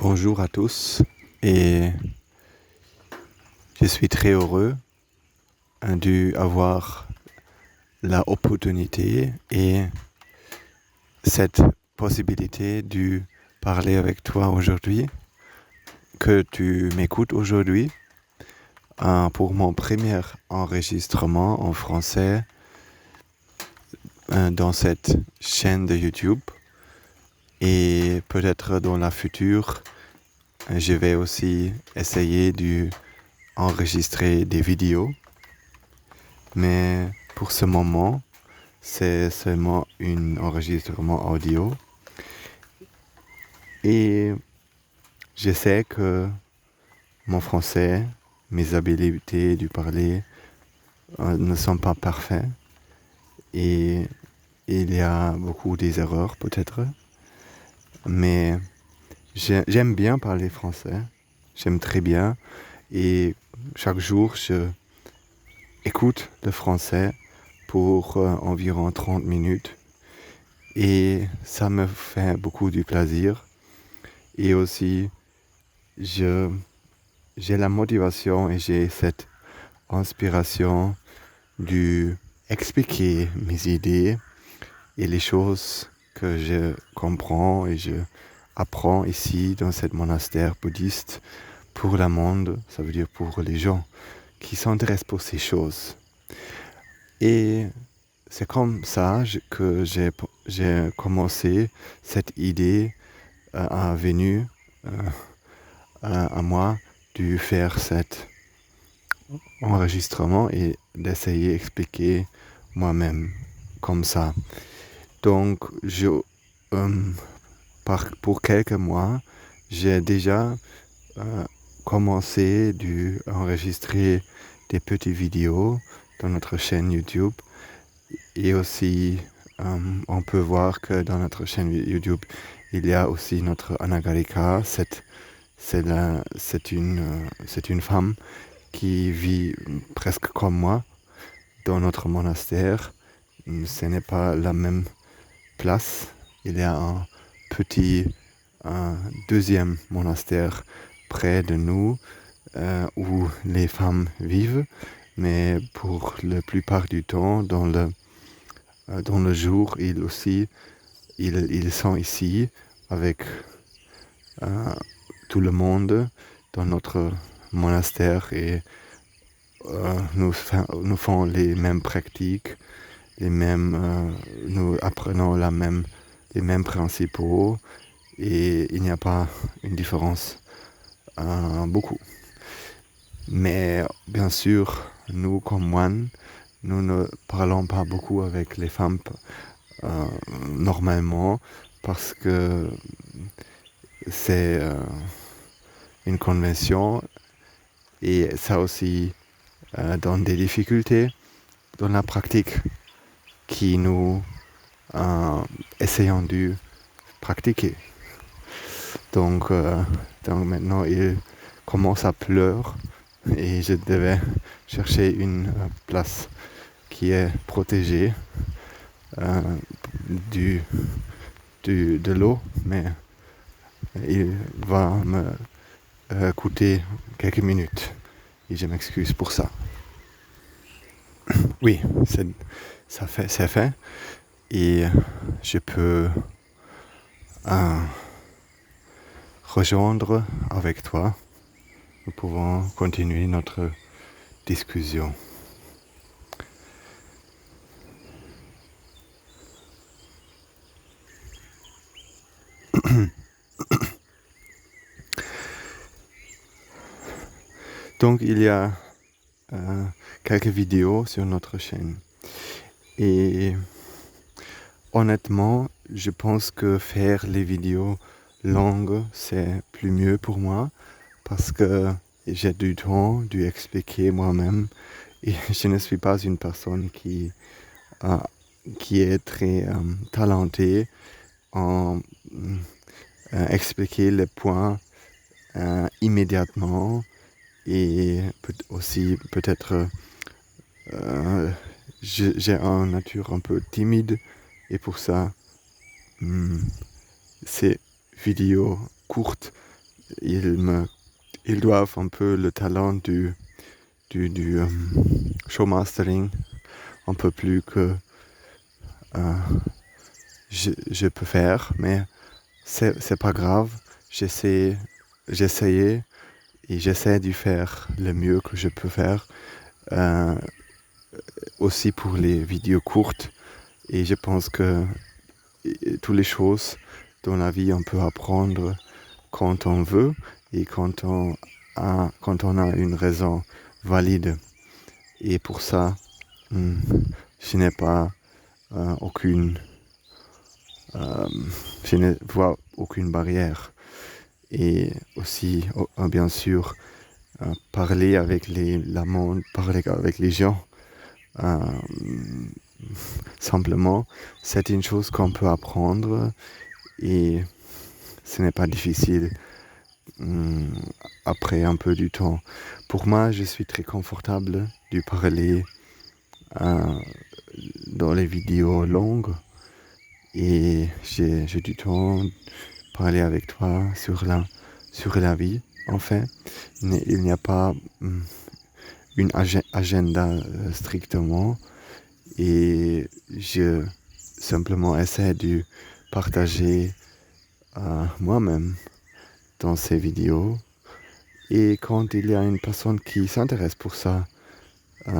Bonjour à tous et je suis très heureux d'avoir l'opportunité et cette possibilité de parler avec toi aujourd'hui, que tu m'écoutes aujourd'hui pour mon premier enregistrement en français dans cette chaîne de YouTube. Et peut-être dans la future, je vais aussi essayer d'enregistrer des vidéos. Mais pour ce moment, c'est seulement un enregistrement audio. Et je sais que mon français, mes habiletés de parler ne sont pas parfaits. Et il y a beaucoup d'erreurs peut-être. Mais j'aime bien parler français. J'aime très bien. Et chaque jour, je écoute le français pour environ 30 minutes. Et ça me fait beaucoup de plaisir. Et aussi, j'ai la motivation et j'ai cette inspiration d'expliquer mes idées et les choses que je comprends et je apprends ici dans ce monastère bouddhiste pour le monde, ça veut dire pour les gens qui s'intéressent pour ces choses. Et c'est comme ça que j'ai commencé cette idée venue à moi de faire cet enregistrement et d'essayer d'expliquer moi-même comme ça. Donc, pour quelques mois, j'ai déjà commencé d'enregistrer des petites vidéos dans notre chaîne YouTube. Et aussi, on peut voir que dans notre chaîne YouTube, il y a aussi notre Anagarika. C'est une femme qui vit presque comme moi dans notre monastère. Ce n'est pas la même place. Il y a un petit deuxième monastère près de nous où les femmes vivent. Mais pour la plupart du temps, dans le jour, ils sont ici avec tout le monde dans notre monastère et nous faisons les mêmes pratiques, nous apprenons les mêmes principaux et il n'y a pas une différence beaucoup. Mais bien sûr, nous comme moines, nous ne parlons pas beaucoup avec les femmes normalement parce que c'est une convention et ça aussi donne des difficultés dans la pratique qui nous essayons de pratiquer. Donc maintenant, il commence à pleurer et je devais chercher une place qui est protégée de l'eau, mais il va me coûter quelques minutes et je m'excuse pour ça. Oui, c'est fait et je peux rejoindre avec toi. Nous pouvons continuer notre discussion. Donc il y a quelques vidéos sur notre chaîne. Et honnêtement, je pense que faire les vidéos longues, c'est plus mieux pour moi parce que j'ai du temps d'expliquer moi-même et je ne suis pas une personne qui est très talentée en expliquer les points immédiatement et peut-être j'ai une nature un peu timide et pour ça ces vidéos courtes ils doivent un peu le talent du show mastering, un peu plus que je peux faire, mais c'est pas grave. J'essayais et j'essaie de faire le mieux que je peux faire, aussi pour les vidéos courtes. Et je pense que toutes les choses dans la vie, on peut apprendre quand on veut et quand on a une raison valide. Et pour ça, je n'ai pas je ne vois aucune barrière. Et aussi, bien sûr, parler avec parler avec les gens. Simplement, c'est une chose qu'on peut apprendre et ce n'est pas difficile après un peu du temps. Pour moi, je suis très confortable de parler dans les vidéos longues et j'ai du temps de parler avec toi sur la vie. En fait, il n'y a pas une agenda strictement et je simplement essaie de partager moi-même dans ces vidéos. Et quand il y a une personne qui s'intéresse pour ça,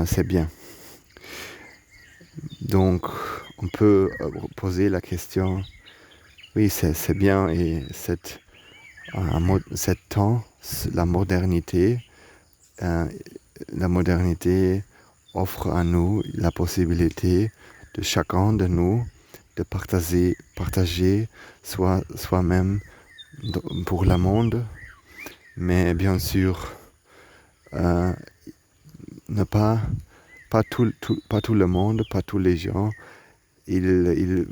c'est bien. Donc, on peut poser la question, oui, c'est bien, et cette temps, la modernité offre à nous la possibilité de chacun de nous de partager soi-même pour le monde, mais bien sûr, ne pas tout le monde, pas tous les gens, ils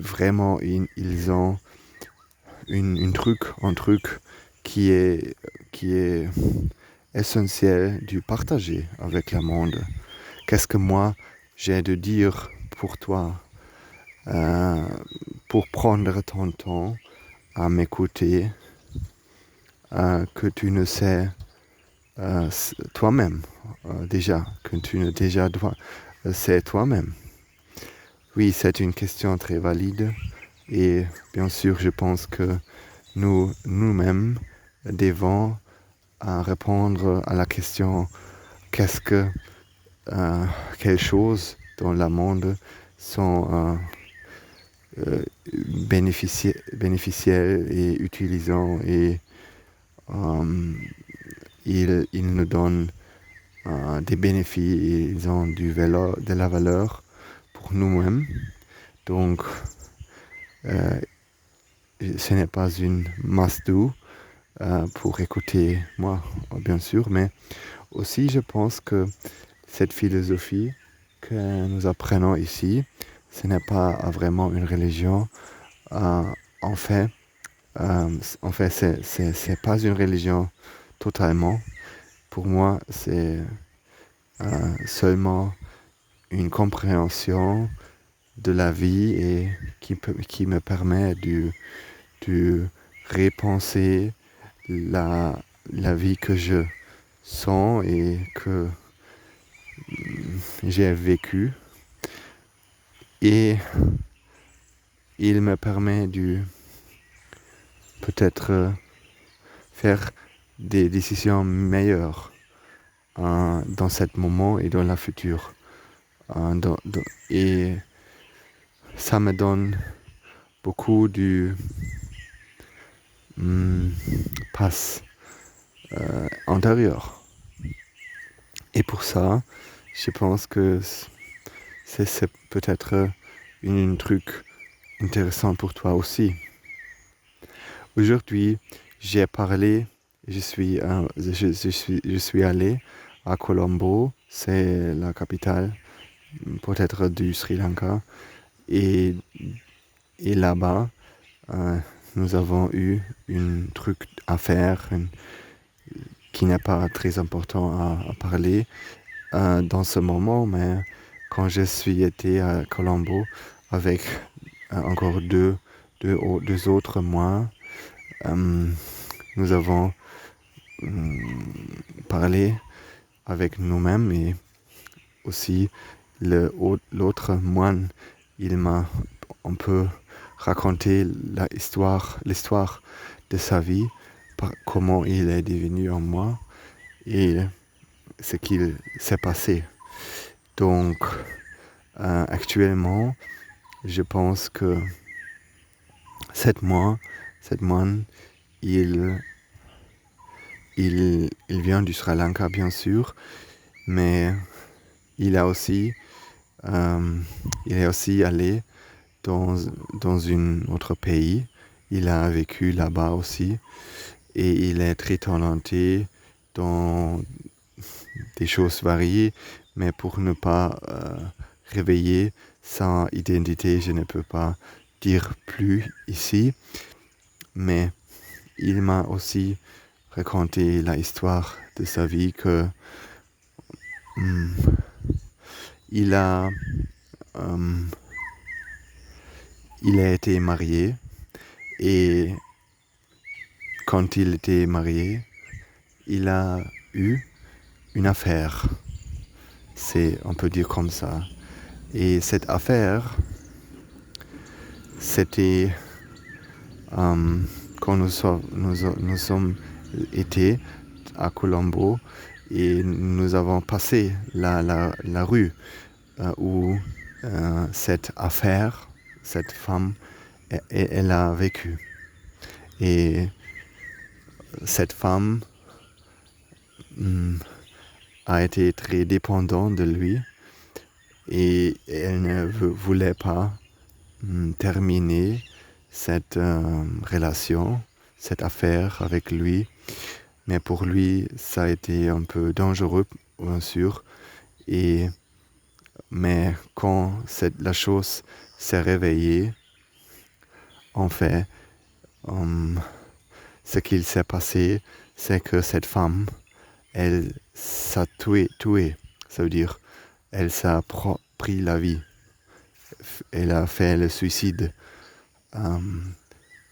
ont un truc qui est essentiel de partager avec le monde. Qu'est-ce que moi j'ai de dire pour toi, pour prendre ton temps à m'écouter, que tu ne sais toi-même déjà, que tu ne déjà sais toi-même. Oui, c'est une question très valide et bien sûr, je pense que nous-mêmes devons répondre à la question quelles choses dans le monde sont bénéficielles et utilisants et ils nous donnent des bénéfices et ils ont de la valeur pour nous-mêmes. Donc, ce n'est pas une must-do pour écouter moi, bien sûr, mais aussi je pense que cette philosophie que nous apprenons ici, ce n'est pas vraiment une religion. En fait, c'est pas une religion totalement. Pour moi, c'est seulement une compréhension de la vie et qui me permet de repenser la vie que je sens et que j'ai vécu. Et il me permet de peut-être faire des décisions meilleures dans ce moment et dans le futur. Et ça me donne beaucoup de passe intérieur. Et pour ça, je pense que c'est peut-être un truc intéressant pour toi aussi. Aujourd'hui, j'ai parlé, je suis allé à Colombo, c'est la capitale peut-être du Sri Lanka, et là-bas, nous avons eu un truc à faire qui n'est pas très important à parler dans ce moment, mais quand je suis été à Colombo avec encore deux autres mois, nous avons parler avec nous-mêmes et aussi l'autre moine, il m'a un peu raconté l'histoire de sa vie, comment il est devenu en moi et ce qu'il s'est passé. Donc, actuellement, je pense que cette moine, il vient du Sri Lanka, bien sûr, mais il est aussi allé dans un autre pays. Il a vécu là-bas aussi et il est très talenté dans des choses variées, mais pour ne pas réveiller sa identité, je ne peux pas dire plus ici. Mais il m'a aussi raconté l'histoire de sa vie que il a été marié et quand il était marié, il a eu une affaire. On peut dire comme ça. Et cette affaire, c'était quand nous sommes été à Colombo et nous avons passé la rue où cette affaire, cette femme, elle a vécu. Et cette femme a été très dépendante de lui et elle ne voulait pas terminer cette relation, cette affaire avec lui. Mais pour lui, ça a été un peu dangereux, bien sûr. Mais quand la chose s'est réveillée, en fait, ce qu'il s'est passé, c'est que cette femme, elle s'est tuée. Ça veut dire, elle s'est pris la vie. Elle a fait le suicide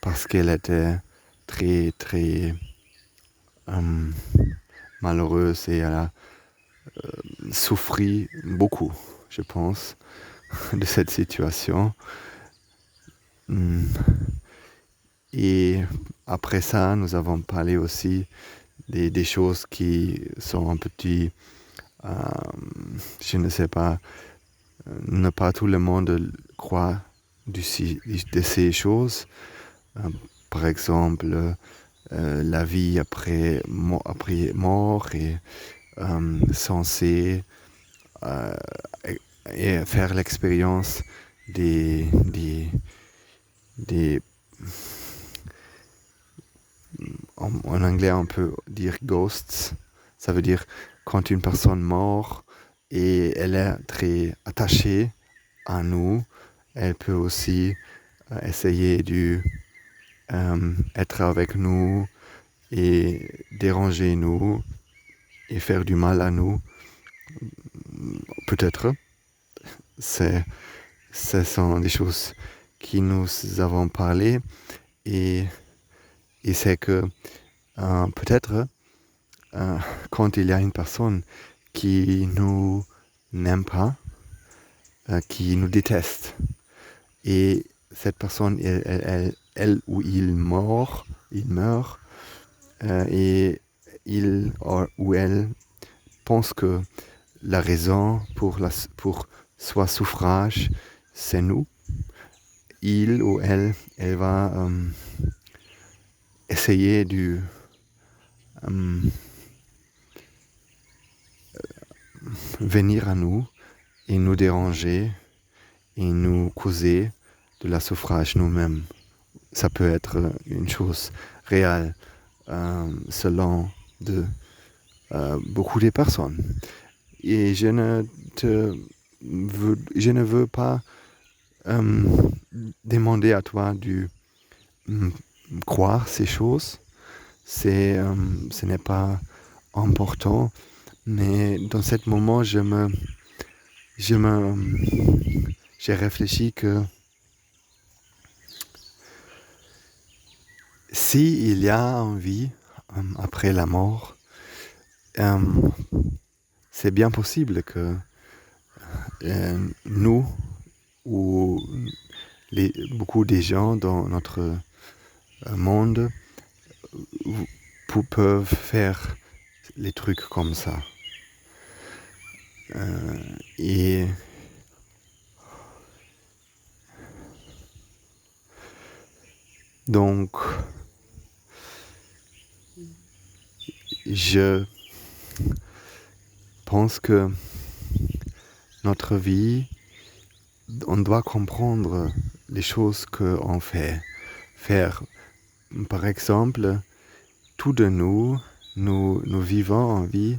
parce qu'elle était très, très malheureuse et elle a souffert beaucoup, je pense, de cette situation. Et après ça, nous avons parlé aussi des choses qui sont un petit, je ne sais pas, ne pas tout le monde croit de ces choses. Par exemple, la vie après mort et censé et faire l'expérience des en anglais on peut dire ghosts. Ça veut dire quand une personne meurt et elle est très attachée à nous, elle peut aussi essayer de être avec nous et déranger nous et faire du mal à nous. Peut-être. Ce sont des choses qui nous avons parlé et c'est que peut-être quand il y a une personne qui nous n'aime pas, qui nous déteste, et cette personne, elle ou il meurt, et il ou elle pense que la raison pour son souffrage, c'est nous. Il ou elle va essayer de venir à nous et nous déranger et nous causer de la souffrage nous-mêmes. Ça peut être une chose réelle selon beaucoup de personnes. Et je ne veux pas demander à toi de croire ces choses. Ce n'est pas important, mais dans ce moment, j'ai réfléchi que si il y a une vie après la mort, c'est bien possible que nous ou beaucoup des gens dans notre monde peuvent faire les trucs comme ça. Et donc, je pense que notre vie, on doit comprendre les choses qu'on fait. Faire, par exemple, tout de nous vivons en vie,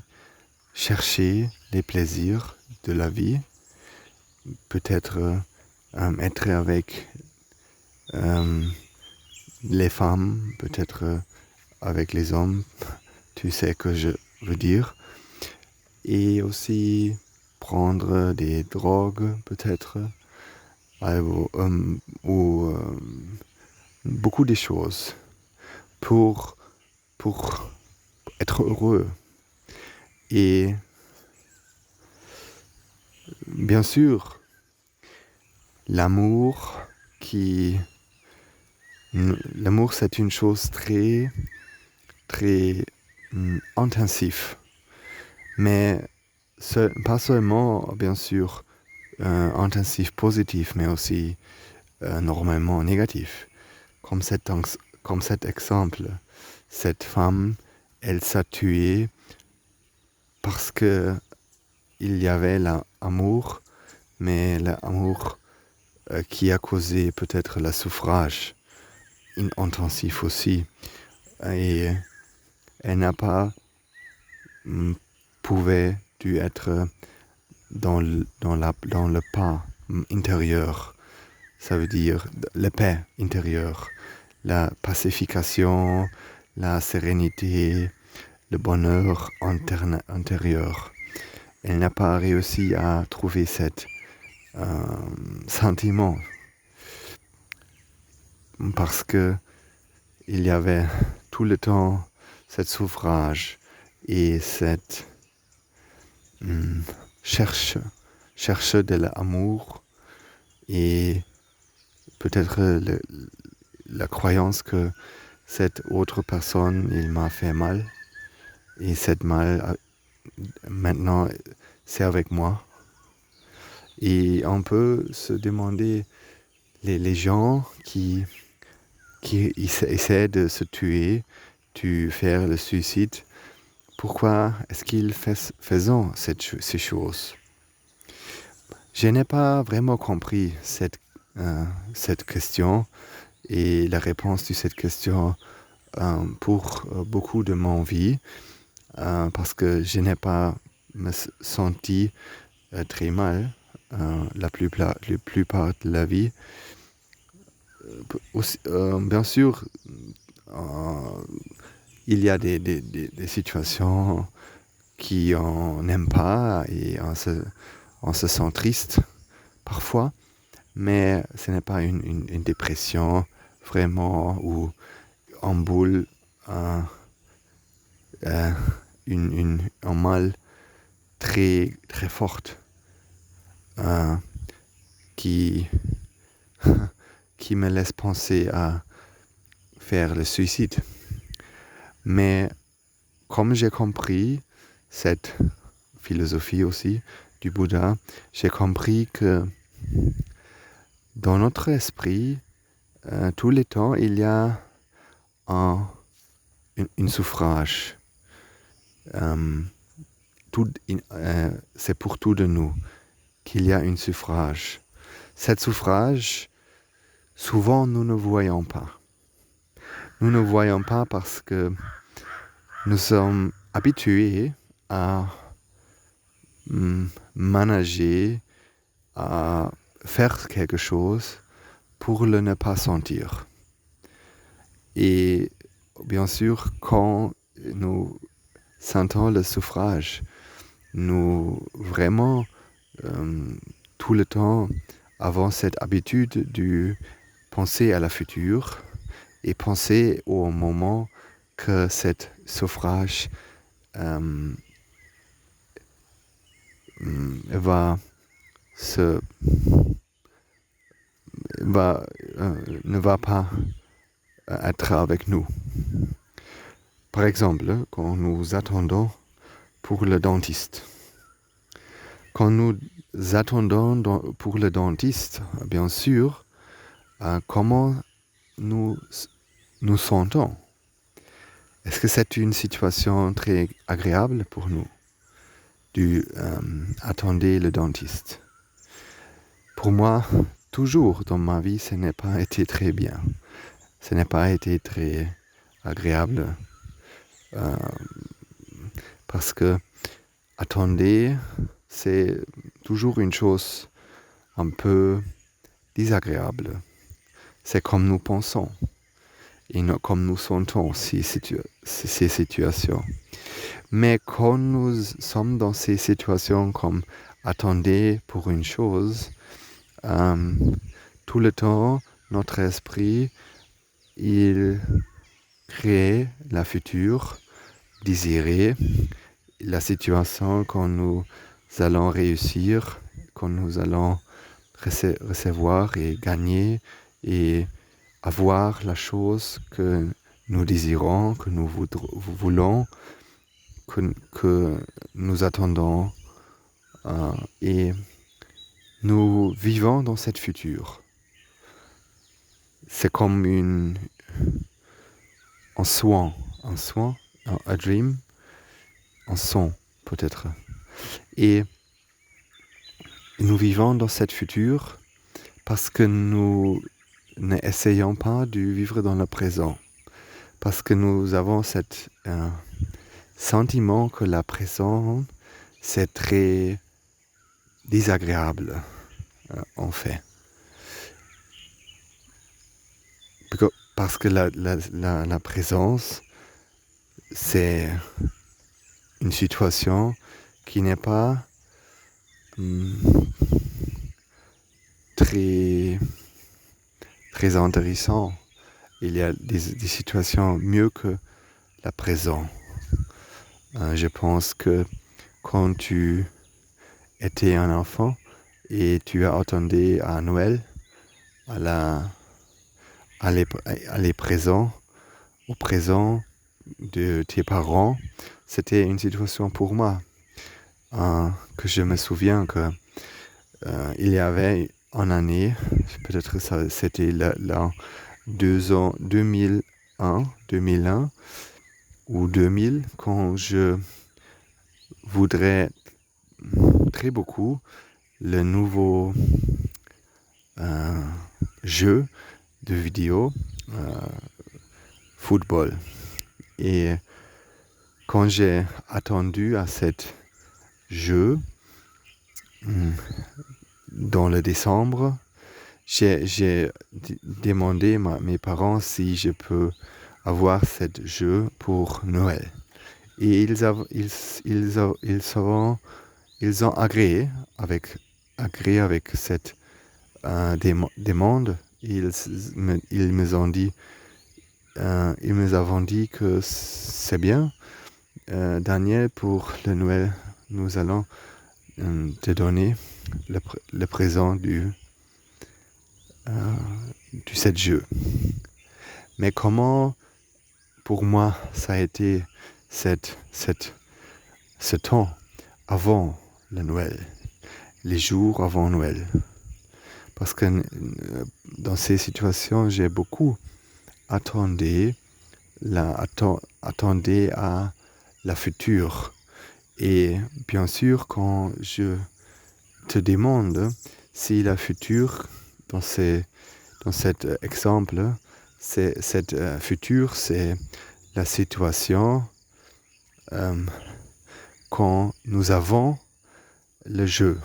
chercher les plaisirs de la vie, peut-être être avec les femmes, peut-être avec les hommes, tu sais que je veux dire, et aussi prendre des drogues, peut-être, ou beaucoup de choses pour être heureux. Et bien sûr, l'amour, c'est une chose très, très intensive. Mais pas seulement, bien sûr, intensif positif, mais aussi normalement négatif. Comme cet exemple, cette femme, elle s'est tuée parce que il y avait l'amour, mais l'amour qui a causé peut-être la souffrage intensif aussi. Et elle n'a pas pouvait dû être dans le pas intérieur. Ça veut dire la paix intérieure, la pacification, la sérénité, le bonheur intérieur. Elle n'a pas réussi à trouver cet sentiment parce que il y avait tout le temps cette souffrage et cette cherche de l'amour et peut-être la croyance que cette autre personne, il m'a fait mal et cette mal maintenant c'est avec moi. Et on peut se demander les gens qui essaient de se tuer, de faire le suicide, pourquoi est-ce qu'ils faisaient ces choses? Je n'ai pas vraiment compris cette question et la réponse de cette question pour beaucoup de mon vie parce que je n'ai pas me senti très mal la plupart de la vie. Bien sûr, il y a des situations qui on n'aime pas et on se sent triste parfois, mais ce n'est pas une dépression vraiment ou en boule un mal très très forte qui me laisse penser à faire le suicide. Mais comme j'ai compris cette philosophie aussi du Bouddha, j'ai compris que dans notre esprit, tout le temps, il y a une souffrage. C'est pour tout de nous qu'il y a une souffrage. Cette souffrage, souvent, nous ne voyons pas. Nous ne voyons pas parce que nous sommes habitués à manager, à faire quelque chose pour le ne pas sentir. Et bien sûr, quand nous sentons le souffrage, nous vraiment tout le temps avons cette habitude de penser à la future et penser au moment que cet suffrage ne va pas être avec nous. Par exemple, quand nous attendons pour le dentiste. Quand nous attendons pour le dentiste, bien sûr, comment nous sentons? Est-ce que c'est une situation très agréable pour nous d'attendre le dentiste? Pour moi, toujours dans ma vie, ce n'a pas été très bien. Ce n'a pas été très agréable parce que attendre, c'est toujours une chose un peu désagréable. C'est comme nous pensons et comme nous sentons ces situations. Mais quand nous sommes dans ces situations comme attendre pour une chose, tout le temps, notre esprit, il crée la future, désirer la situation quand nous allons réussir, quand nous allons recevoir et gagner et avoir la chose que nous désirons, que nous voulons, que nous attendons et nous vivons dans cette future. C'est comme un soin, un dream, un son peut-être. Et nous vivons dans cette future parce que nous n'essayons pas de vivre dans le présent. Parce que nous avons ce sentiment que le présent, c'est très désagréable, en fait. Parce que la présence, c'est une situation qui n'est pas très intéressante. Il y a des situations mieux que la présence. Je pense que quand tu étais un enfant et tu as attendu à Noël, au présent de tes parents, c'était une situation pour moi que je me souviens que il y avait une année, peut-être ça c'était l'an 2001 ou 2000, quand je voudrais très beaucoup le nouveau jeu de vidéo football. Et quand j'ai attendu à cet jeu dans le décembre, j'ai demandé à mes parents si je peux avoir ce jeu pour Noël. Et ils ont agréé avec cette demande. Ils me ont dit que c'est bien, Daniel, pour le Noël, nous allons te donner le présent du 7 jeu. Mais comment, pour moi, ça a été ce temps avant le Noël, les jours avant Noël. Parce que dans ces situations, j'ai beaucoup attendu à la future. Et bien sûr, quand je te demande si la future, dans cet exemple, cette future, c'est la situation quand nous avons le jeu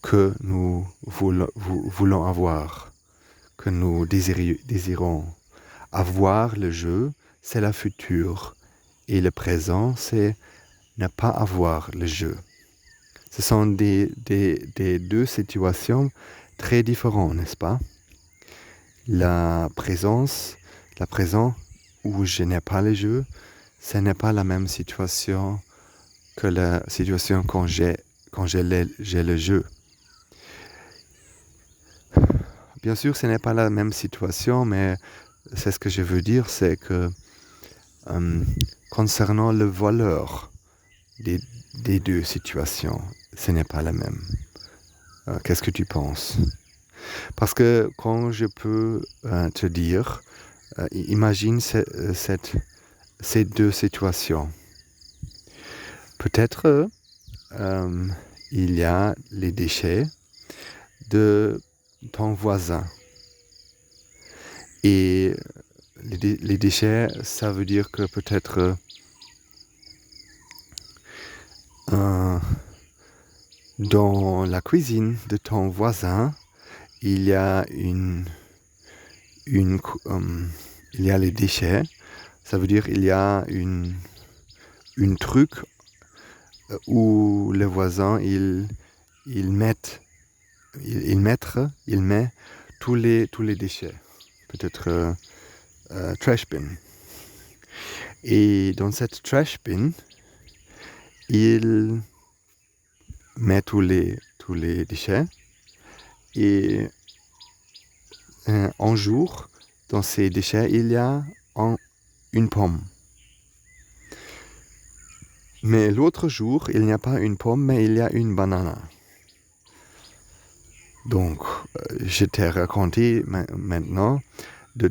que nous voulons avoir, que nous désirons. Avoir le jeu, c'est la future. Et le présent, c'est ne pas avoir le jeu. Ce sont des deux situations très différentes, n'est-ce pas? La présent où je n'ai pas le jeu, ce n'est pas la même situation que la situation quand j'ai le jeu. Bien sûr, ce n'est pas la même situation, mais c'est ce que je veux dire, c'est que concernant le valeur des deux situations, ce n'est pas la même. Qu'est-ce que tu penses? Parce que quand je peux te dire, imagine ces deux situations. Peut-être il y a les déchets de ton voisin. Et les déchets, ça veut dire que peut-être dans la cuisine de ton voisin, il y a il y a les déchets. Ça veut dire il y a une truc où le voisin il met tous les déchets. Peut-être trash bin. Et dans cette trash bin, il met tous les déchets. Et un jour, dans ces déchets, il y a une pomme. Mais l'autre jour, il n'y a pas une pomme, mais il y a une banane. Donc, je t'ai raconté maintenant de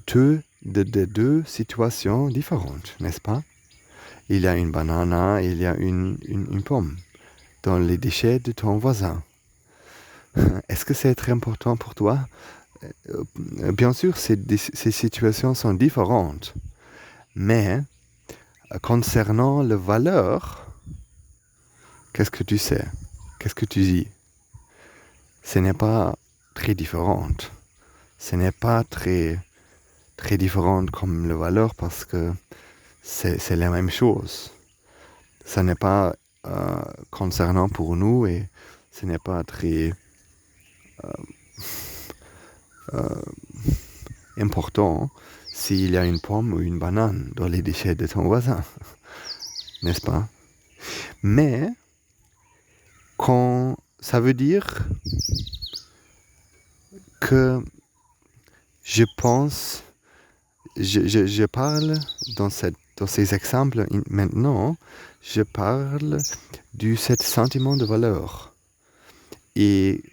deux situations différentes, n'est-ce pas? Il y a une banane et il y a une pomme dans les déchets de ton voisin. Est-ce que c'est très important pour toi? Bien sûr, ces situations sont différentes. Mais, concernant la valeur, qu'est-ce que tu sais? Qu'est-ce que tu dis? Ce n'est pas très différent. Ce n'est pas très différent comme la valeur parce que c'est la même chose. Ce n'est pas concernant pour nous et ce n'est pas très important s'il y a une pomme ou une banane dans les déchets de ton voisin. N'est-ce pas? Mais, quand ça veut dire que je pense, je parle dans ces exemples maintenant, je parle de ce sentiment de valeur. Et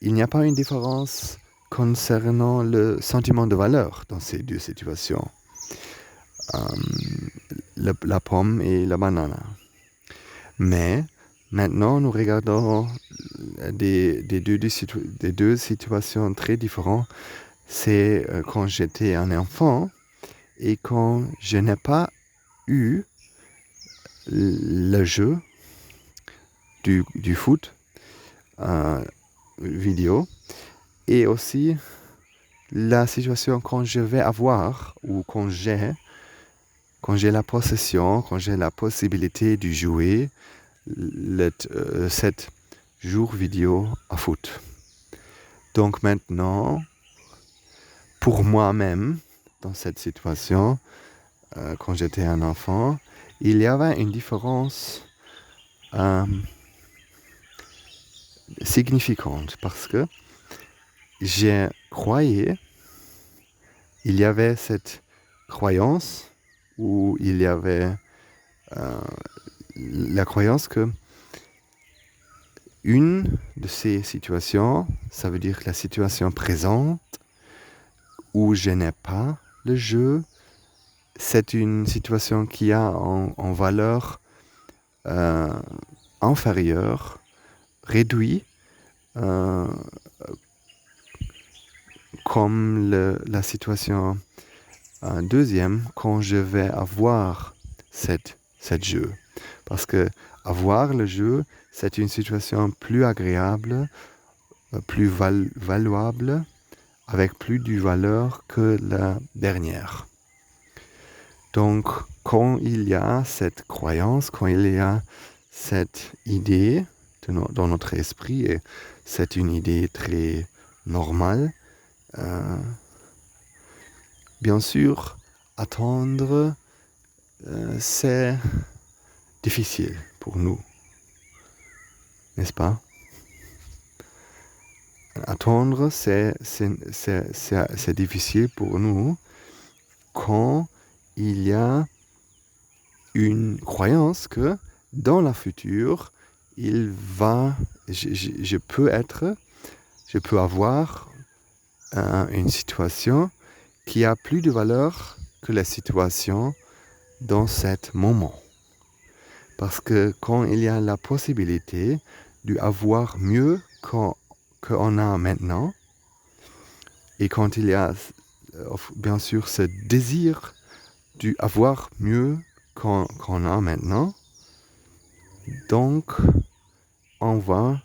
il n'y a pas une différence concernant le sentiment de valeur dans ces deux situations. La pomme et la banane. Mais maintenant, nous regardons des deux situations très différentes. C'est quand j'étais un enfant et quand je n'ai pas eu le jeu du foot vidéo et aussi la situation quand je vais avoir ou quand j'ai la possession, quand j'ai la possibilité de jouer cette jour vidéo à foot. Donc maintenant, pour moi-même, dans cette situation, quand j'étais un enfant, il y avait une différence significante parce que j'ai croyé, il y avait cette croyance où il y avait la croyance que une de ces situations, ça veut dire la situation présente où je n'ai pas le jeu, c'est une situation qui a en valeur inférieure, réduite, comme la situation deuxième quand je vais avoir cette jeu. Parce que avoir le jeu, c'est une situation plus agréable, plus valuable, avec plus de valeur que la dernière. Donc, quand il y a cette croyance, quand il y a cette idée dans notre esprit, et c'est une idée très normale, bien sûr, attendre, c'est difficile pour nous, n'est-ce pas? Attendre, c'est difficile pour nous quand il y a une croyance que dans le futur, je peux avoir une situation qui a plus de valeur que la situation dans ce moment. Parce que quand il y a la possibilité d'avoir mieux qu'on a maintenant, et quand il y a bien sûr ce désir d'avoir mieux qu'on a maintenant, donc on va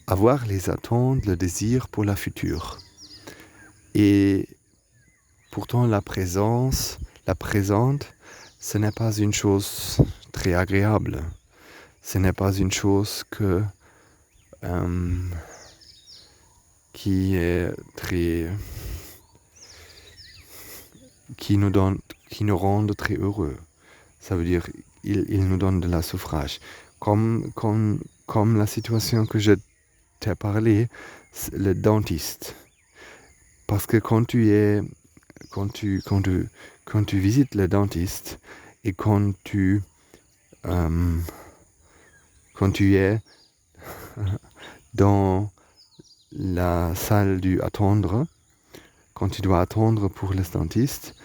avoir les attentes, le désir pour la future. Et pourtant la présente, ce n'est pas une chose très agréable. Ce n'est pas une chose qui est très... qui nous rend très heureux. Ça veut dire il nous donne de la souffrage. Comme la situation que je t'ai parlé, le dentiste. Parce que quand tu visites le dentiste et quand tu es dans la salle d'attendre, quand tu dois attendre pour le dentiste,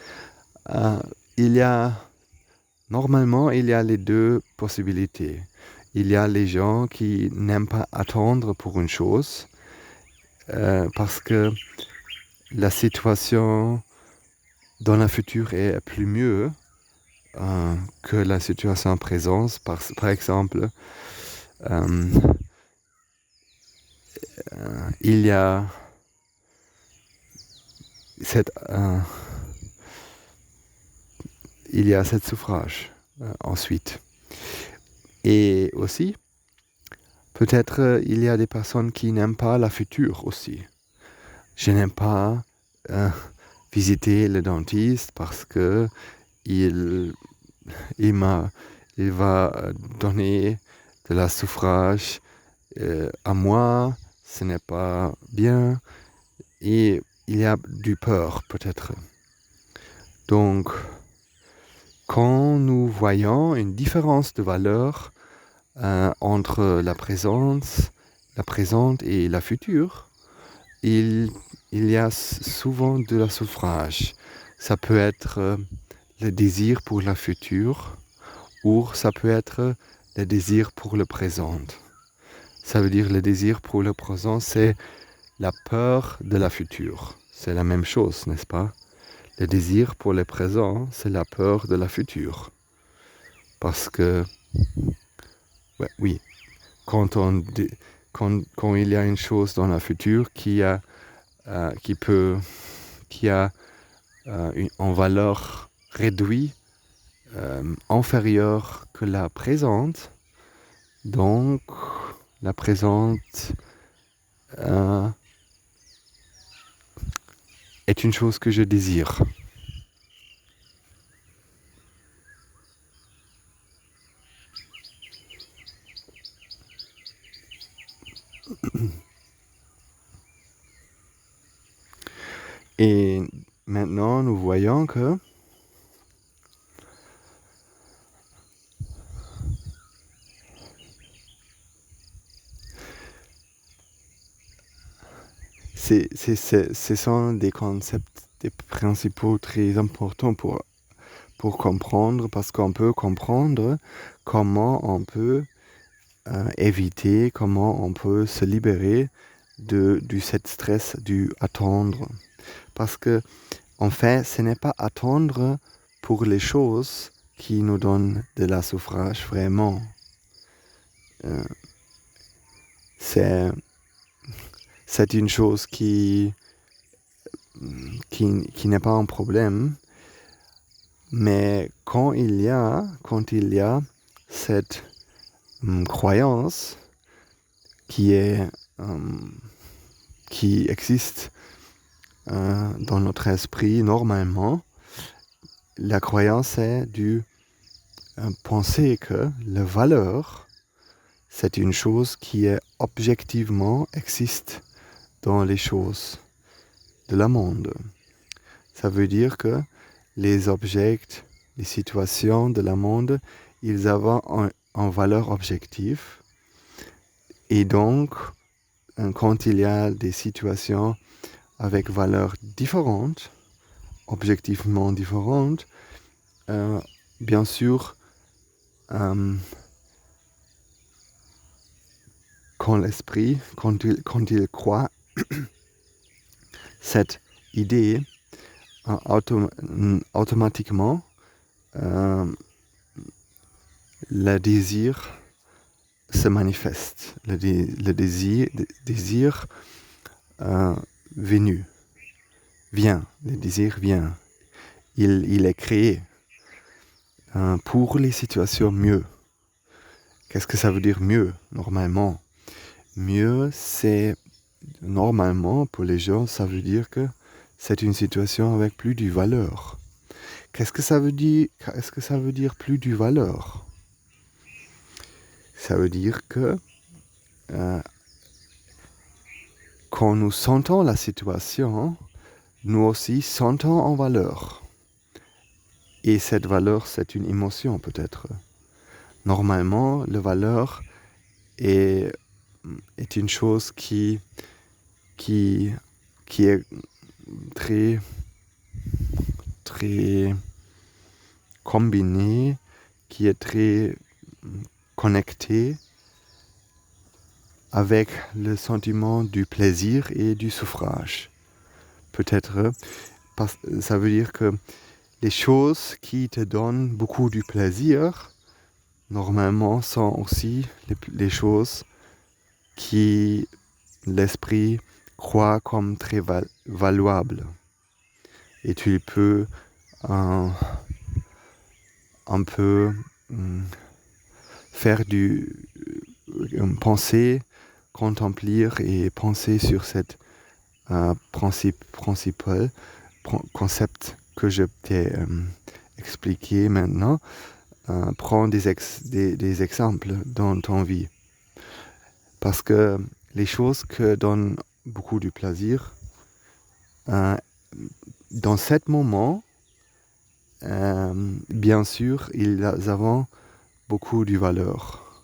normalement, il y a les deux possibilités. Il y a les gens qui n'aiment pas attendre pour une chose parce que la situation dans le futur est plus mieux que la situation présente. Par exemple, il y a cette souffrage ensuite. Et aussi, peut-être il y a des personnes qui n'aiment pas la future aussi. Je n'aime pas visiter le dentiste parce que il va donner de la souffrage à moi, ce n'est pas bien, et il y a du peur peut-être. Donc, quand nous voyons une différence de valeur entre la présente et la future, il y a souvent de la souffrage. Ça peut être le désir pour la future ou ça peut être le désir pour le présent. Ça veut dire le désir pour le présent, c'est la peur de la future. C'est la même chose, n'est-ce pas? Le désir pour le présent, c'est la peur de la future. Parce que, oui, quand il y a une chose dans la future qui a une valeur réduite, inférieure que la présente, donc la présente est une chose que je désire. Et maintenant, nous voyons que ce sont des concepts, des principaux très importants pour comprendre, parce qu'on peut comprendre comment on peut éviter, comment on peut se libérer de cet stress du attendre. Parce que, en fait, ce n'est pas attendre pour les choses qui nous donnent de la souffrage, vraiment. C'est une chose qui n'est pas un problème, mais quand il y a cette croyance qui existe dans notre esprit, normalement, la croyance est de penser que la valeur, c'est une chose qui est objectivement existe dans les choses de la monde. Ça veut dire que les objets, les situations de la monde, ils ont une valeur objective. Et donc, quand il y a des situations avec valeurs différentes, objectivement différentes, bien sûr, quand l'esprit, quand il croit cette idée, automatiquement, le désir se manifeste. Le désir vient. Le désir vient. Il est créé pour les situations mieux. Qu'est-ce que ça veut dire mieux, normalement? Mieux, c'est normalement, pour les gens, ça veut dire que c'est une situation avec plus de valeur. Qu'est-ce que ça veut dire? Est-ce que ça veut dire plus de valeur? Ça veut dire que quand nous sentons la situation, nous aussi sentons en valeur. Et cette valeur, c'est une émotion peut-être. Normalement, la valeur est une chose qui est très combinée, qui est très connectée avec le sentiment du plaisir et du suffrage. Peut-être, ça veut dire que les choses qui te donnent beaucoup du plaisir, normalement, sont aussi les choses qui l'esprit croit comme très valuables. Et tu peux un peu faire penser, contempler et penser sur cette concept que je t'ai expliqué maintenant. Prends des exemples dans ton vie. Parce que les choses qui donnent beaucoup de plaisir, dans ce moment, bien sûr, ils ont beaucoup de valeur.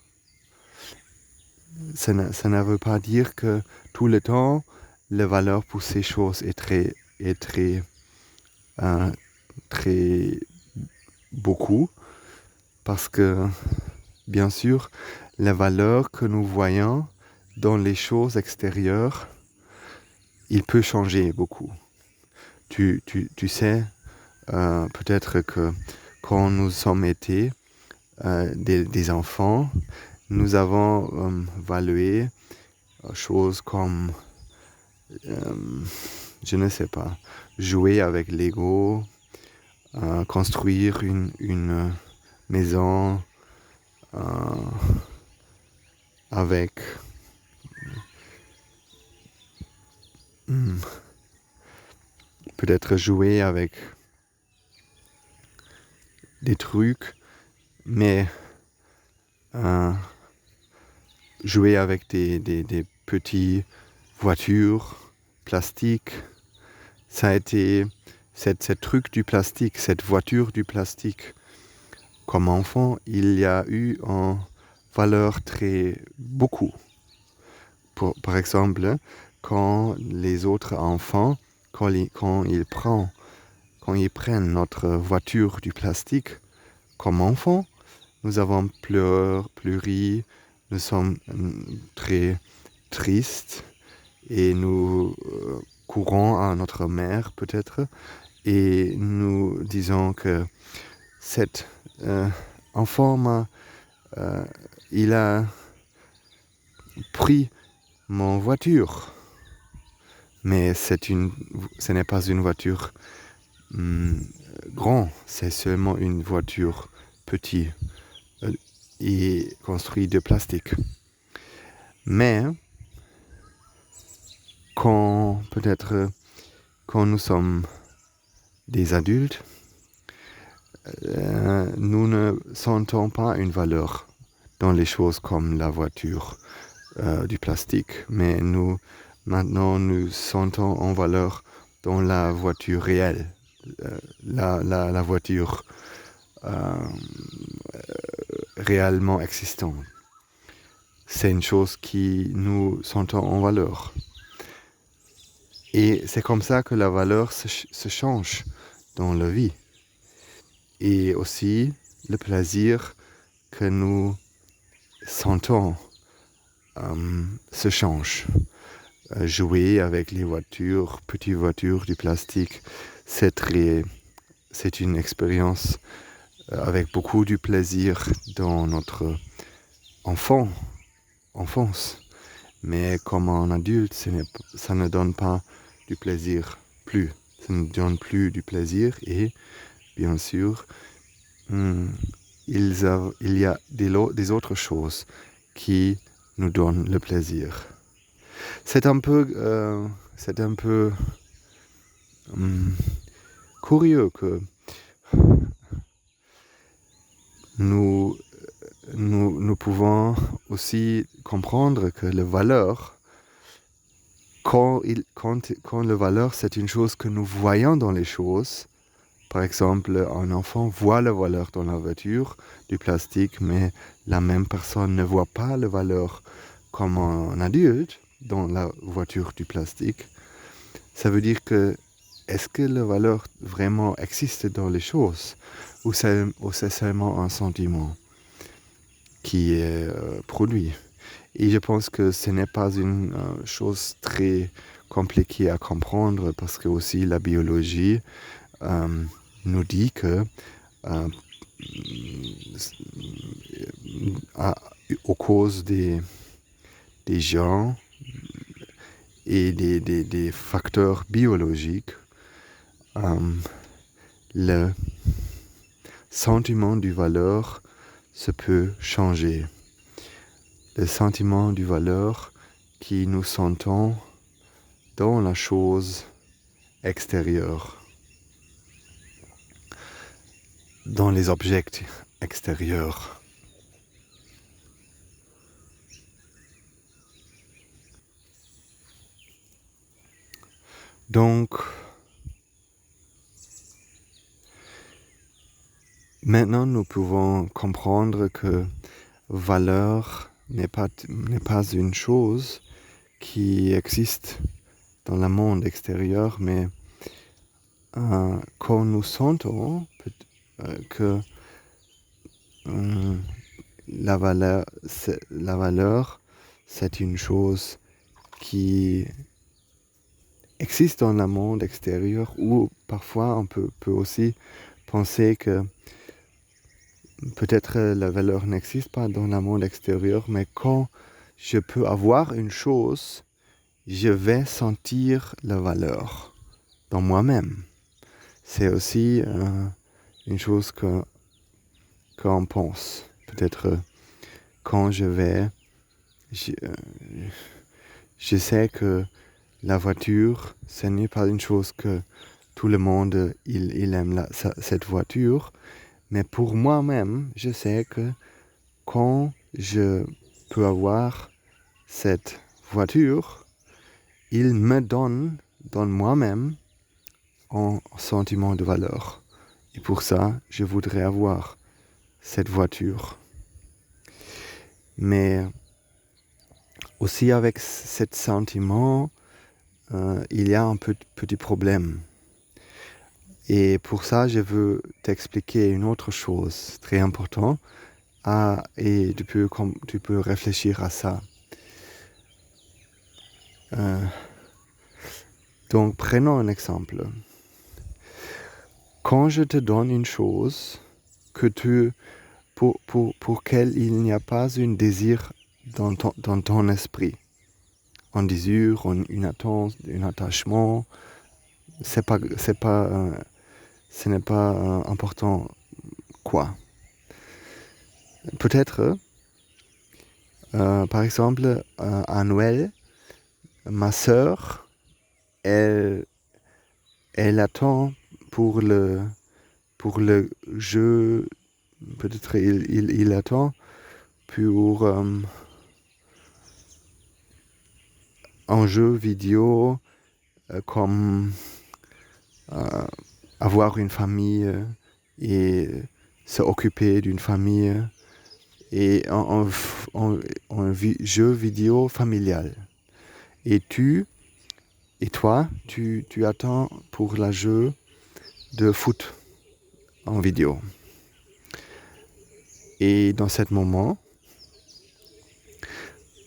Ça ne veut pas dire que tout le temps, la valeur pour ces choses est très beaucoup. Parce que, bien sûr, la valeur que nous voyons dans les choses extérieures, il peut changer beaucoup. Tu sais, peut-être que quand nous sommes été des enfants, nous avons valué choses comme, je ne sais pas, jouer avec Lego, construire une maison avec peut-être jouer avec des trucs, mais jouer avec des petites voitures plastiques, ça a été cette truc du plastique, cette voiture du plastique. Comme enfant, il y a eu en valeur très beaucoup. Par exemple, quand les autres enfants, quand ils prennent notre voiture du plastique, comme enfants, nous avons pleuré, nous sommes très tristes et nous courons à notre mère peut-être et nous disons que cet enfant il a pris mon voiture, mais ce n'est pas une voiture grande, c'est seulement une voiture petite et construite de plastique. Mais quand peut-être quand nous sommes des adultes, nous ne sentons pas une valeur dans les choses comme la voiture, du plastique, mais maintenant nous sentons en valeur dans la voiture réelle, la voiture réellement existante. C'est une chose qui nous sentons en valeur. Et c'est comme ça que la valeur se change dans la vie. Et aussi le plaisir que nous sentons se change. Jouer avec les voitures, petites voitures du plastique, c'est une expérience avec beaucoup de plaisir dans notre enfance. Mais comme un adulte, ça ne donne pas du plaisir plus. Ça ne donne plus du plaisir et, bien sûr, il y a des autres choses qui nous donnent le plaisir. C'est un peu curieux que nous pouvons aussi comprendre que la valeur, quand la valeur, c'est une chose que nous voyons dans les choses. Par exemple, un enfant voit la valeur dans la voiture du plastique, mais la même personne ne voit pas la valeur comme un adulte dans la voiture du plastique. Ça veut dire que est-ce que la valeur vraiment existe dans les choses ou c'est seulement un sentiment qui est produit? Et je pense que ce n'est pas une chose très compliquée à comprendre parce que aussi la biologie nous dit que aux causes des gens et des facteurs biologiques, le sentiment du valeur se peut changer. Le sentiment du valeur qui nous sentons dans la chose extérieure, dans les objets extérieurs. Donc, maintenant nous pouvons comprendre que valeur n'est pas une chose qui existe dans le monde extérieur, mais quand nous sentons que la valeur, c'est une chose qui existe dans le monde extérieur, ou parfois on peut aussi penser que peut-être la valeur n'existe pas dans le monde extérieur, mais quand je peux avoir une chose, je vais sentir la valeur dans moi-même. C'est aussi une chose qu'on pense. Peut-être quand je sais que la voiture, ce n'est pas une chose que tout le monde il aime cette voiture, mais pour moi-même, je sais que quand je peux avoir cette voiture, il me donne dans moi-même un sentiment de valeur. Et pour ça, je voudrais avoir cette voiture. Mais aussi avec ce sentiment, il y a un petit problème. Et pour ça, je veux t'expliquer une autre chose très importante. Et tu peux réfléchir à ça. Donc, prenons un exemple. Quand je te donne une chose que pour laquelle il n'y a pas un désir dans ton esprit, un désir, une attente, un attachement, ce n'est pas important quoi. Peut-être, par exemple, à Noël, ma sœur, elle elle attend pour le jeu, peut-être il attend pour un jeu vidéo comme avoir une famille et se occuper d'une famille et un jeu vidéo familial. Et toi, tu attends pour le jeu de foot en vidéo. Et dans ce moment,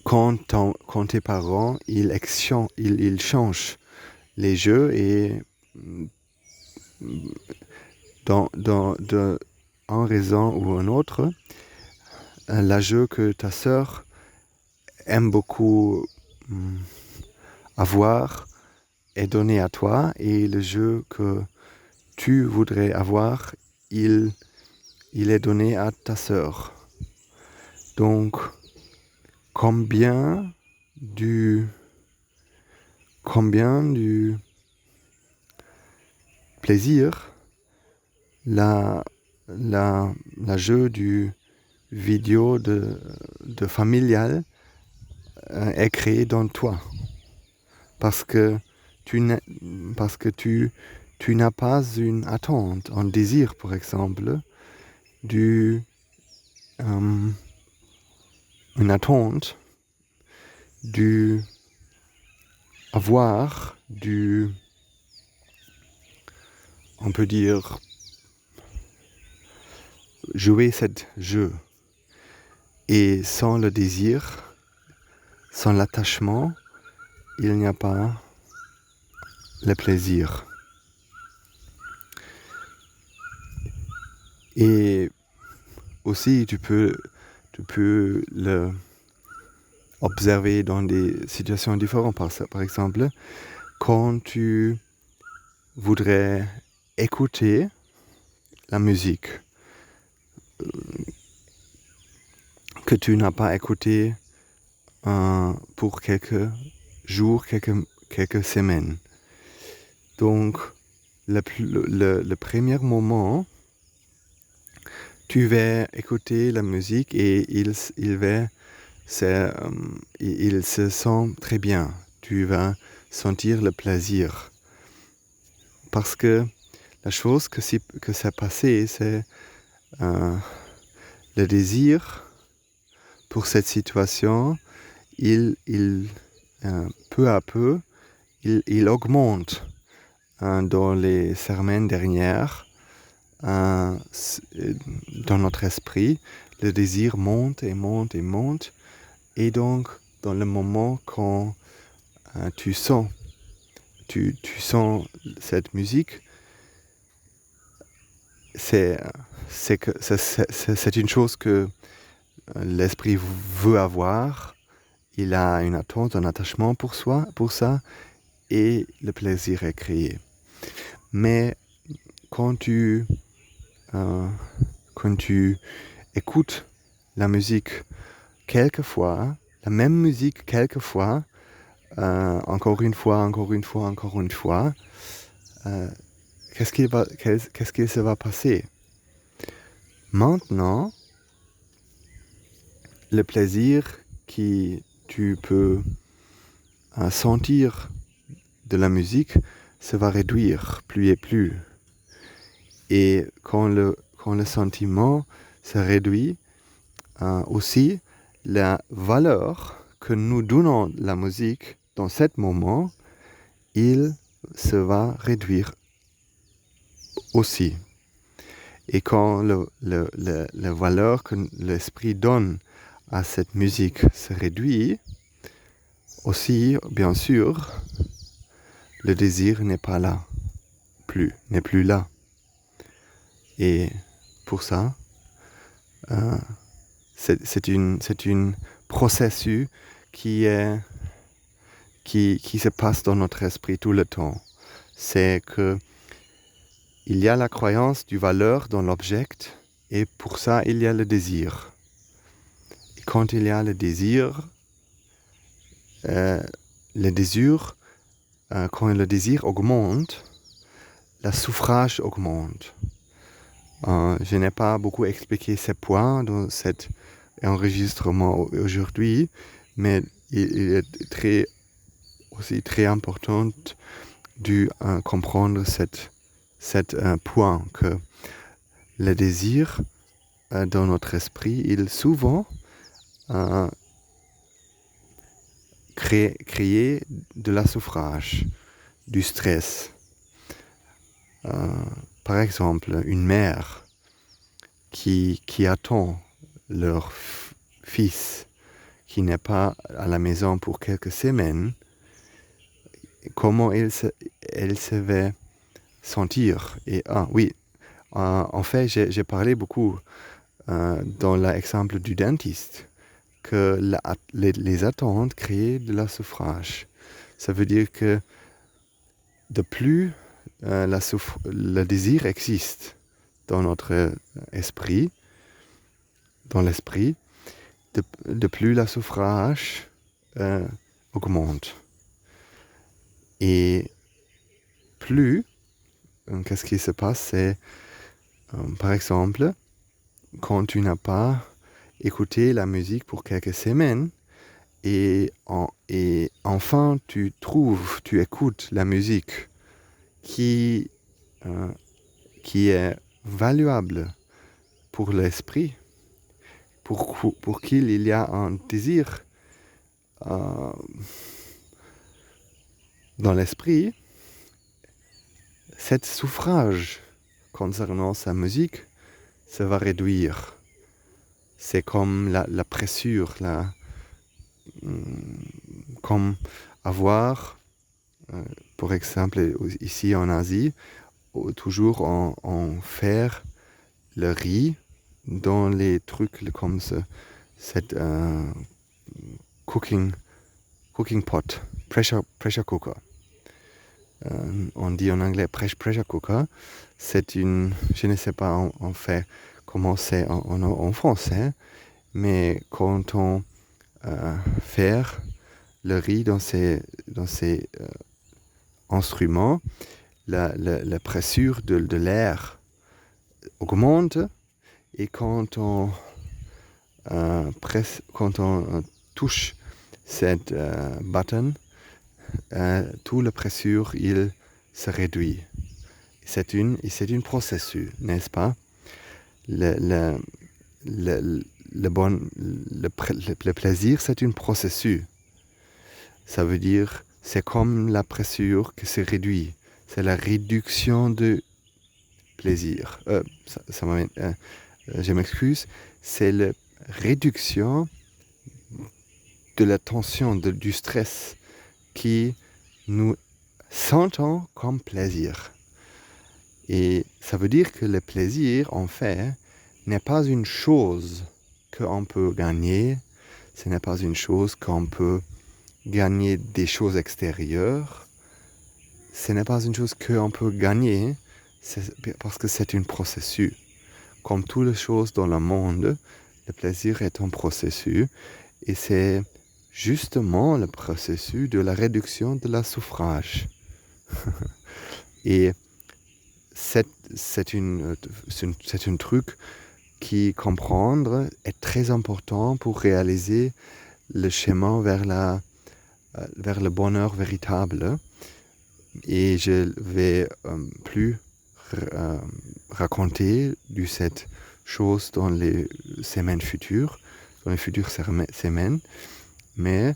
quand tes parents, ils changent les jeux et en raison ou un autre, le jeu que ta sœur aime beaucoup avoir est donné à toi et le jeu que tu voudrais avoir, il est donné à ta sœur. Donc, combien du plaisir la jeu du vidéo de familial est créé dans toi. Parce que tu n'as pas une attente, un désir, par exemple, une attente on peut dire, jouer cet jeu. Et sans le désir, sans l'attachement, il n'y a pas le plaisir. Et aussi, tu peux le observer dans des situations différentes. Par exemple, quand tu voudrais écouter la musique que tu n'as pas écouté pour quelques jours, quelques semaines. Donc, le premier moment, tu vas écouter la musique et il se sent très bien. Tu vas sentir le plaisir. Parce que la chose que s'est passée, c'est le désir pour cette situation, peu à peu, il augmente dans les semaines dernières. Dans notre esprit, le désir monte et monte et monte. Et donc, dans le moment quand tu sens cette musique, c'est une chose que l'esprit veut avoir. Il a une attente, un attachement pour ça, et le plaisir est créé. Mais quand tu écoutes la musique quelquefois, la même musique quelquefois, encore une fois, qu'est-ce qui se va passer? Maintenant, le plaisir que tu peux sentir de la musique se va réduire plus et plus. Et quand le sentiment se réduit, aussi la valeur que nous donnons à la musique dans ce moment, il se va réduire aussi. Et quand la valeur que l'esprit donne à cette musique se réduit, aussi, bien sûr, le désir n'est plus là. Et pour ça, c'est une processus qui se passe dans notre esprit tout le temps. C'est que il y a la croyance du valeur dans l'objet et pour ça, il y a le désir. Et quand il y a le désir, quand le désir augmente, la suffrage augmente. Je n'ai pas beaucoup expliqué ces points dans cet enregistrement aujourd'hui, mais il est aussi très important de comprendre cet point que le désir dans notre esprit, il souvent crée de la souffrance, du stress. Par exemple, une mère qui attend leur fils qui n'est pas à la maison pour quelques semaines, comment elle se va sentir. Et oui, en fait, j'ai parlé beaucoup dans l'exemple du dentiste que les attentes créent de la souffrance. Ça veut dire que de plus le désir existe dans notre esprit, dans l'esprit, de plus la souffrance augmente. Et plus, qu'est-ce qui se passe, c'est, par exemple, quand tu n'as pas écouté la musique pour quelques semaines, et enfin tu écoutes la musique qui est valuable pour l'esprit, pour qu'il y a un désir dans l'esprit, cette souffrage concernant sa musique se va réduire. C'est comme la pressure, comme avoir, par exemple, ici en Asie, toujours en faire le riz dans les trucs comme cette cooking pot, pressure cooker. On dit en anglais pressure cooker. C'est je ne sais pas en fait comment c'est en français, mais quand on fait le riz dans ces instruments, la pressure de l'air augmente, et quand on touche cette button, tout la pressure il se réduit. C'est une processus, n'est-ce pas? Le plaisir, c'est un processus. Ça veut dire, c'est comme la pressure qui se réduit. C'est la réduction de plaisir. Je m'excuse. C'est la réduction de la tension, du stress qui nous sentons comme plaisir. Et ça veut dire que le plaisir, en fait, n'est pas une chose qu'on peut gagner. Ce n'est pas une chose qu'on peut gagner des choses extérieures. Ce n'est pas une chose qu'on peut gagner parce que c'est un processus. Comme toutes les choses dans le monde, le plaisir est un processus, et c'est justement le processus de la réduction de la souffrance. Et c'est un truc qui comprendre est très important pour réaliser le chemin vers le bonheur véritable. Et je vais plus raconter de cette chose dans les semaines futures, semaines, mais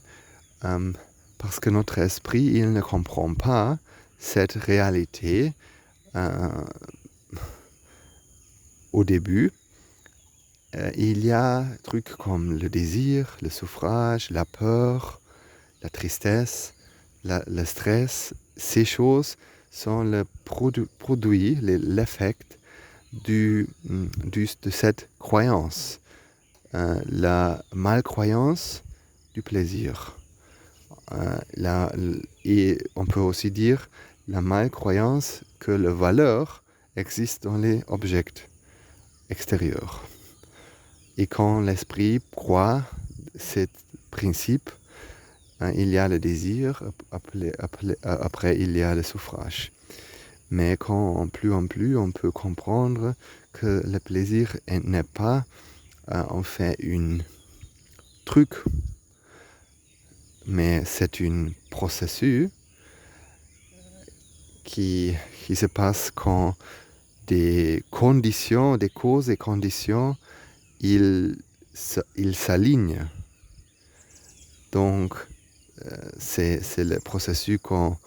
parce que notre esprit, il ne comprend pas cette réalité au début. Il y a des trucs comme le désir, le souffrage, la peur, la tristesse, le stress. Ces choses sont le produit, l'effet de cette croyance, la malcroyance du plaisir. Et on peut aussi dire la malcroyance que la valeur existe dans les objets extérieurs. Et quand l'esprit croit ce principe, il y a le désir, après il y a le souffrage. Mais quand en plus on peut comprendre que le plaisir n'est pas en fait un truc, mais c'est un processus qui se passe quand des conditions, des causes et conditions, ils s'alignent. Donc, c'est le processus quand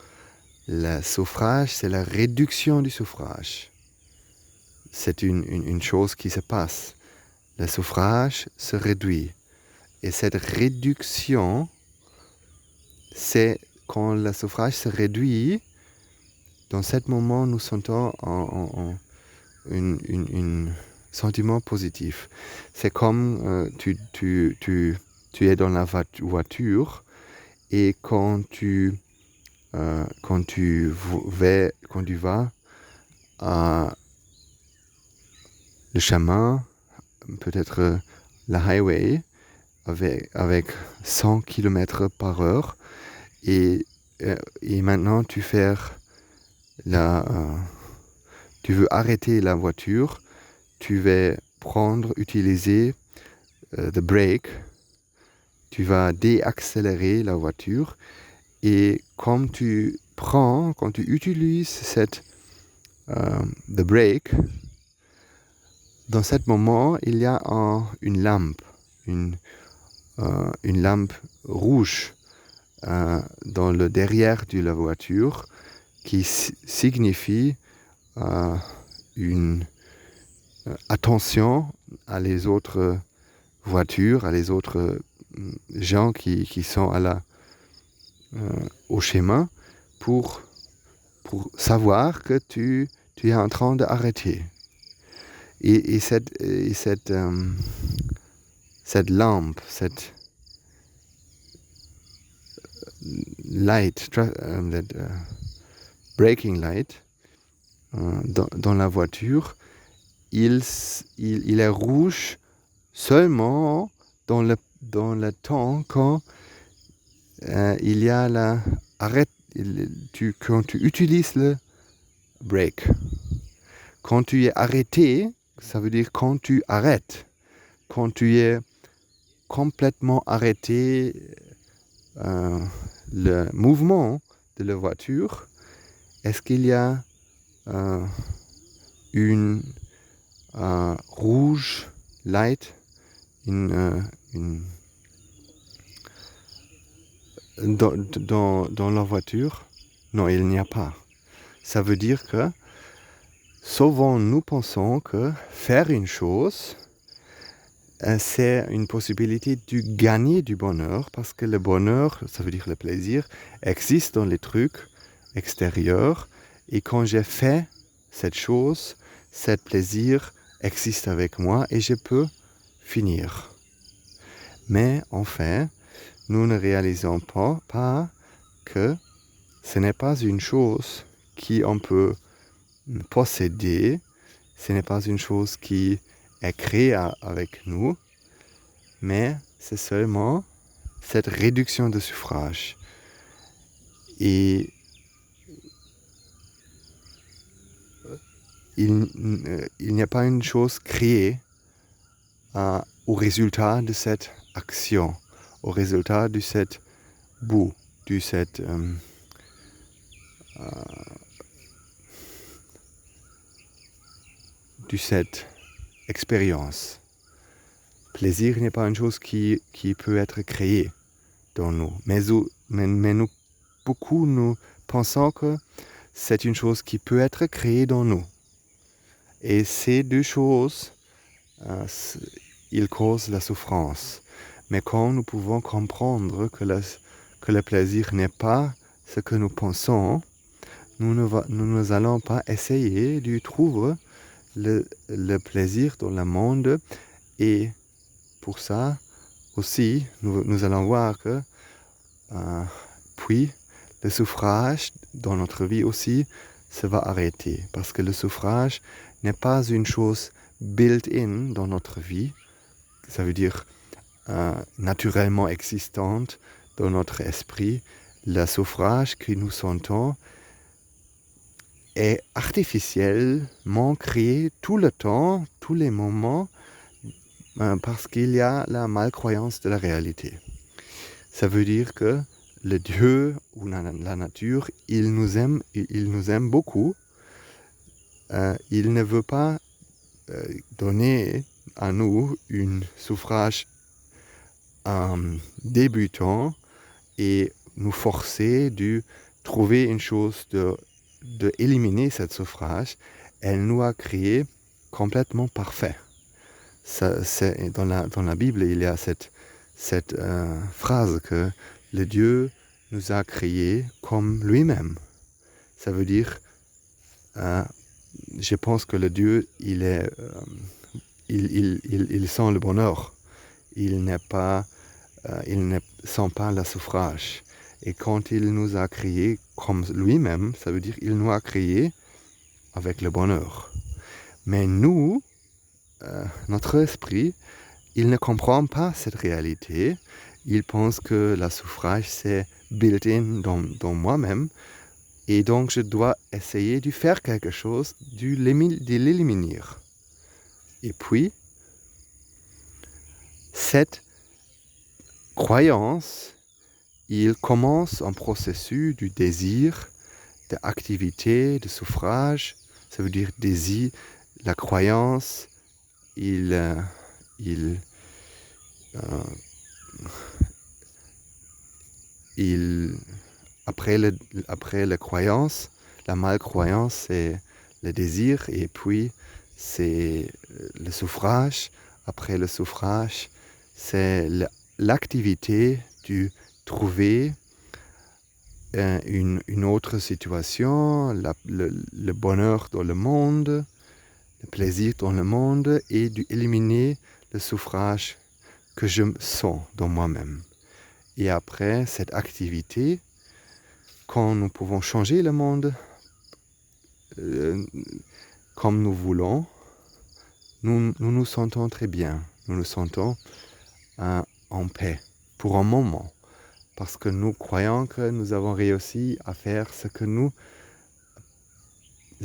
le souffrage, c'est la réduction du souffrage. C'est une chose qui se passe. Le souffrage se réduit. Et cette réduction, c'est quand le souffrage se réduit, dans ce moment, nous sentons un sentiment positif. C'est comme tu es dans la voiture et quand tu vas à le chemin, peut-être la highway, avec 100 km par heure, et maintenant tu veux arrêter la voiture, tu vas utiliser the brake, tu vas déaccélérer la voiture, et quand tu utilises the brake, dans ce moment, il y a une lampe, une lampe rouge dans le derrière de la voiture qui signifie une attention à les autres voitures, à les autres gens qui sont au chemin pour savoir que tu es en train d'arrêter. Et cette lampe, cette light, braking light, dans la voiture, il est rouge seulement dans le temps quand il y a quand tu utilises le brake. Quand tu es arrêté, ça veut dire quand tu arrêtes. Quand tu es complètement arrêté le mouvement de la voiture, est-ce qu'il y a une rouge light dans la voiture? Non, il n'y a pas. Ça veut dire que souvent nous pensons que faire une chose, c'est une possibilité de gagner du bonheur, parce que le bonheur, ça veut dire le plaisir, existe dans les trucs extérieurs, et quand j'ai fait cette chose, ce plaisir existe avec moi et je peux finir. Mais en fait, nous ne réalisons pas que ce n'est pas une chose qu'on peut posséder, ce n'est pas une chose qui est créée avec nous, mais c'est seulement cette réduction de suffrage. Et il n'y a pas une chose créée au résultat de cette action, au résultat de cette bout, de cette expérience. Plaisir n'est pas une chose qui peut être créée dans nous. Mais nous, beaucoup, nous pensons que c'est une chose qui peut être créée dans nous. Et ces deux choses, ils causent la souffrance. Mais quand nous pouvons comprendre que le plaisir n'est pas ce que nous pensons, nous ne allons pas essayer de trouver le plaisir dans le monde. Et pour ça aussi, nous allons voir que puis le souffrage dans notre vie aussi se va arrêter. Parce que le souffrage n'est pas une chose built-in dans notre vie. Ça veut dire naturellement existante dans notre esprit. Le souffrage que nous sentons est artificiellement créé tout le temps, tous les moments, parce qu'il y a la malcroyance de la réalité. Ça veut dire que le Dieu ou la nature, il nous aime beaucoup. Il ne veut pas donner à nous un suffrage débutant et nous forcer de trouver une chose, de éliminer cette suffrage. Elle nous a créé complètement parfait. Dans la Bible, il y a cette phrase que le Dieu nous a créés comme lui-même. Ça veut dire, je pense que le Dieu, il sent le bonheur. Il ne sent pas la suffrage. Et quand il nous a créés comme lui-même, ça veut dire qu'il nous a créés avec le bonheur. Mais nous, notre esprit, il ne comprend pas cette réalité. Il pense que la suffrage, c'est built-in dans moi-même. Et donc, je dois essayer de faire quelque chose, de l'éliminer. Et puis, cette croyance, il commence un processus du désir, d'activité, de suffrage. Ça veut dire désir, la croyance, après la croyance, la malcroyance, c'est le désir, et puis c'est le suffrage. Après le suffrage, c'est l'activité de trouver une autre situation, le bonheur dans le monde, le plaisir dans le monde, et d'éliminer le suffrage que je sens dans moi-même. Et après cette activité, quand nous pouvons changer le monde comme nous voulons, nous nous sentons très bien. Nous nous sentons en paix pour un moment. Parce que nous croyons que nous avons réussi à faire ce que nous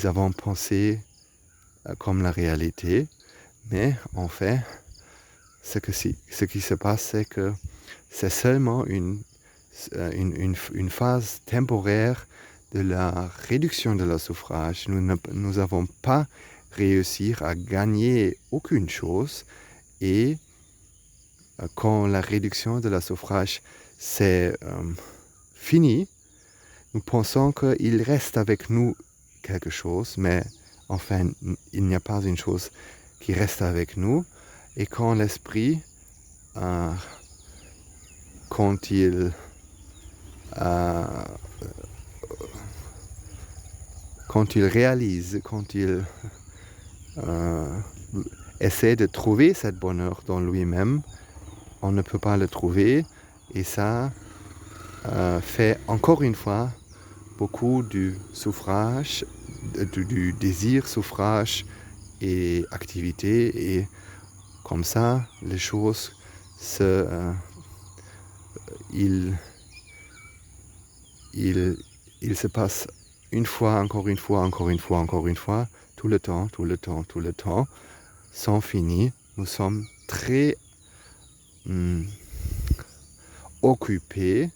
avons pensé comme la réalité. Mais en fait, ce qui se passe, c'est que c'est seulement une phase temporaire de la réduction de la suffrage. Nous n'avons pas réussi à gagner aucune chose. Et quand la réduction de la suffrage c'est fini, nous pensons qu'il reste avec nous quelque chose, mais enfin, il n'y a pas une chose qui reste avec nous. Et quand l'esprit, quand il réalise, quand il essaie de trouver ce bonheur dans lui-même, on ne peut pas le trouver. Et ça fait encore une fois beaucoup du suffrage, du désir, suffrage et activité. Et comme ça, les choses il se passe une fois, encore une fois, tout le temps, sans finir. Nous sommes très occupés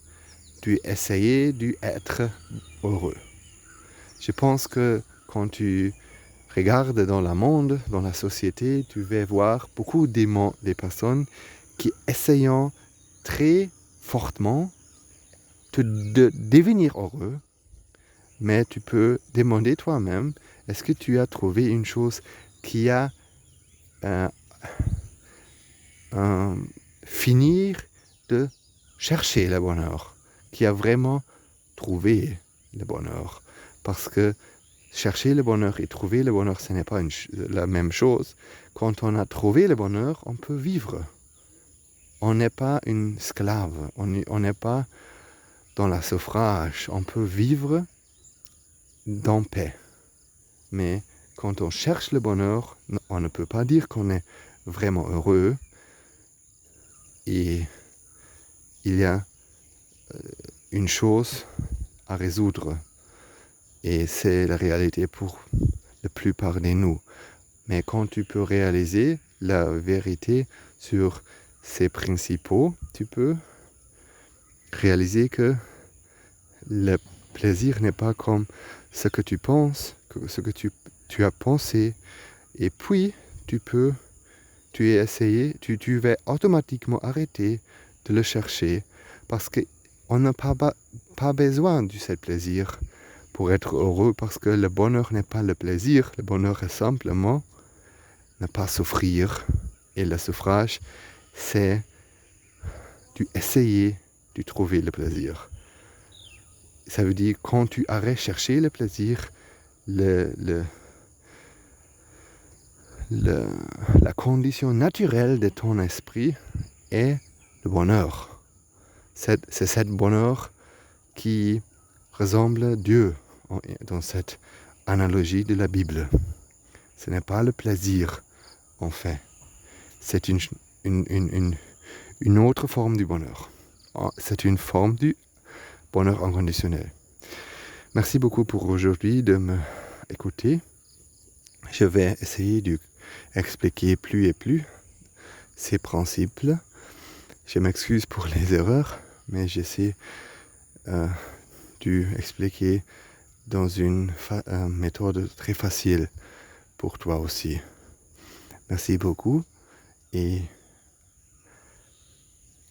d'essayer d'être heureux. Je pense que quand tu regardes dans le monde, dans la société, tu vas voir beaucoup des personnes qui essayent très fortement de devenir heureux, mais tu peux demander toi-même, est-ce que tu as trouvé une chose qui a finir de chercher le bonheur, qui a vraiment trouvé le bonheur. Parce que chercher le bonheur et trouver le bonheur, ce n'est pas la même chose. Quand on a trouvé le bonheur, on peut vivre. On n'est pas une esclave, on n'est pas dans la suffrage. On peut vivre dans paix. Mais quand on cherche le bonheur, on ne peut pas dire qu'on est vraiment heureux. Et il y a une chose à résoudre. Et c'est la réalité pour la plupart de nous. Mais quand tu peux réaliser la vérité sur ces principaux, tu peux réaliser que le plaisir n'est pas comme ce que tu penses, ce que tu as pensé. Et puis, tu vas automatiquement arrêter de le chercher parce qu'on n'a pas besoin de ce plaisir pour être heureux, parce que le bonheur n'est pas le plaisir, le bonheur est simplement ne pas souffrir. Et le souffrage, c'est d'essayer de trouver le plaisir. Ça veut dire quand tu arrêtes de chercher le plaisir, la condition naturelle de ton esprit est le bonheur. C'est ce bonheur qui ressemble à Dieu dans cette analogie de la Bible. Ce n'est pas le plaisir, en fait. C'est une autre forme du bonheur. C'est une forme du bonheur inconditionnel. Merci beaucoup pour aujourd'hui de m'écouter. Je vais essayer d'expliquer plus et plus ces principes. Je m'excuse pour les erreurs, mais j'essaie d'expliquer dans une méthode très facile pour toi aussi. Merci beaucoup et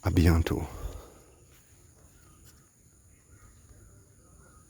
à bientôt.